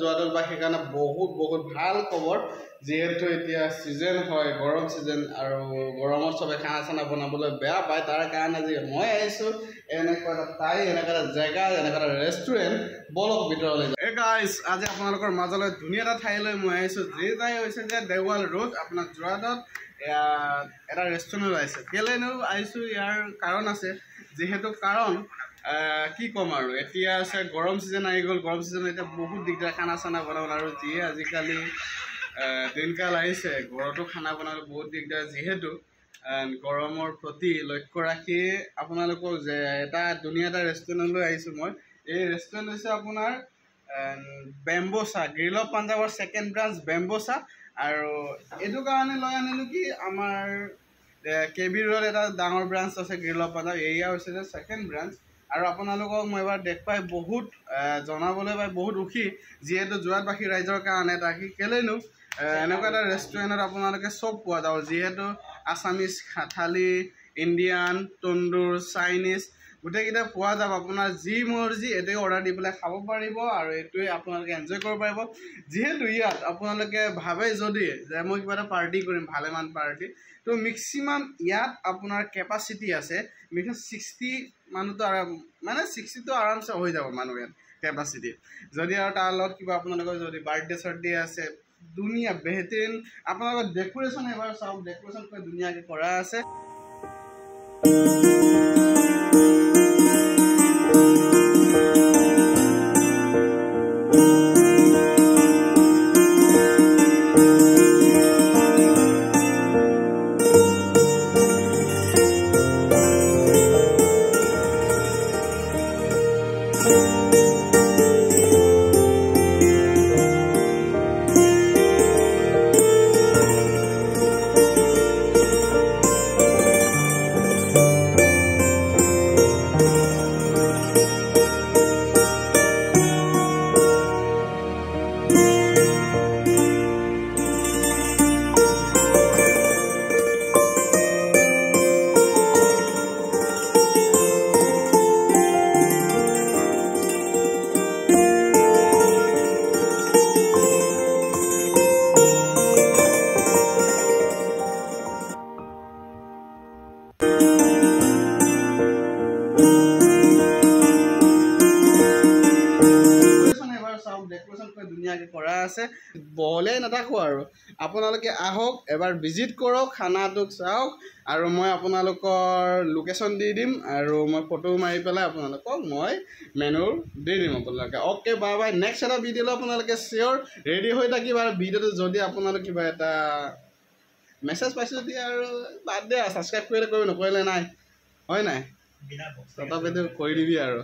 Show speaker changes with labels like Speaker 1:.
Speaker 1: যোৱাদলবাসীৰ কাৰণে বহুত ভাল খবৰ যিহেতু এতিয়া সিজন হয় গৰম সিজন আৰু গৰমত সবে খানা চানা বনাবলৈ বেয়া পায় তাৰ কাৰণে আজি মই আহিছো এনেকুৱা এটা জেগা এনেকুৱা এটা ৰেষ্টুৰেণ্ট বলক ভিতৰলৈ এই গাইজ আজি আপোনালোকৰ মাজলৈ ধুনীয়া এটা ঠাইলৈ মই আহিছো যি ঠাই হৈছে যে দেৱাল ৰোড আপোনাৰ যোৰহাটত এটা ৰেষ্টুৰেণ্ট আহিছে কেলেনো আহিছো ইয়াৰ কাৰণ আছে যেহেতু কাৰণ কি কম আৰু এতিয়া আছে গৰম সিজন আহি গ'ল গৰম সিজন এতিয়া বহুত দিগদাৰ খানা চানা বনাবলৈ আৰু যিয়ে আজিকালি দিনকাল আহিছে ঘৰতো খানা বনাবলৈ বহুত দিগদাৰ যিহেতু গৰমৰ প্ৰতি লক্ষ্য ৰাখি আপোনালোকক যে এটা ধুনীয়া এটা ৰেষ্টুৰেণ্টলৈ আহিছোঁ মই এই ৰেষ্টুৰেণ্ট হৈছে আপোনাৰ বেম্বোচা গ্ৰিল অফ পাঞ্জাৱৰ ছেকেণ্ড ব্ৰাঞ্চ বেম্বোচা আৰু এইটো কাৰণে লৈ আনিলোঁ কি আমাৰ কেবি ৰোড এটা ডাঙৰ ব্ৰাঞ্চ আছে গ্ৰিল অফ পাঞ্জাৱ এয়া হৈছে যে ছেকেণ্ড ব্ৰাঞ্চ আৰু আপোনালোকক মই এবাৰ দেখুৱাই বহুত জনাবলৈ পাই বহুত সুখী যিহেতু যোৰহাটবাসী ৰাইজৰ কাৰণে তাকে কেলেনো এনেকুৱা এটা ৰেষ্টুৰেণ্টত আপোনালোকে চব পোৱা যাব যিহেতু আছামিজ থালি ইণ্ডিয়ান তন্দুৰ চাইনিজ গোটেইকেইটা পোৱা যাব আপোনাৰ যি মৰ্জি এইটোৱে অৰ্ডাৰ দি পেলাই খাব পাৰিব আৰু এইটোৱে আপোনালোকে এনজয় কৰিব পাৰিব যিহেতু ইয়াত আপোনালোকে ভাবে যদি যে মই কিবা এটা পাৰ্টি কৰিম ভালেমান পাৰ্টি তো মেক্সিমাম ইয়াত আপোনাৰ কেপাচিটি আছে মেক্সিমাম 60 মানুহটো মানে 60 তো আৰামছে হৈ যাব মানুহ ইয়াত কেপাচিটি যদি আৰু তাৰ লগত কিবা আপোনালোকৰ যদি বাৰ্থডে চাৰ্থডে আছে ধুনীয়া বেহতৰীন আপোনালোকৰ ডেকোৰেশ্যন এবাৰ চাওক ডেকোৰেশ্যন কৰি ধুনীয়াকৈ কৰা আছে ডেকোৰেশ্যন কৰি ধুনীয়াকৈ কৰা আছে বহলে নাথাকো আৰু আপোনালোকে আহক এবাৰ ভিজিট কৰক খানাটোক চাওক আৰু মই আপোনালোকৰ লোকেশ্যন দি দিম আৰু মই ফটো মাৰি পেলাই আপোনালোকক মই মেনু দি দিম আপোনালোকে অ'কে বাই বাই নেক্সট এটা ভিডিঅ'লৈ আপোনালোকে চিয়'ৰ ৰেডি হৈ থাকিব আৰু ভিডিঅ'টো যদি আপোনালোকে কিবা এটা মেছেজ পাইছোঁ যদি আৰু বাদ দে ছাবস্ক্ৰাইব কৰিলে কৰিব নকৰিলে নাই হয় নাই তথাপিতো কৰি দিবি আৰু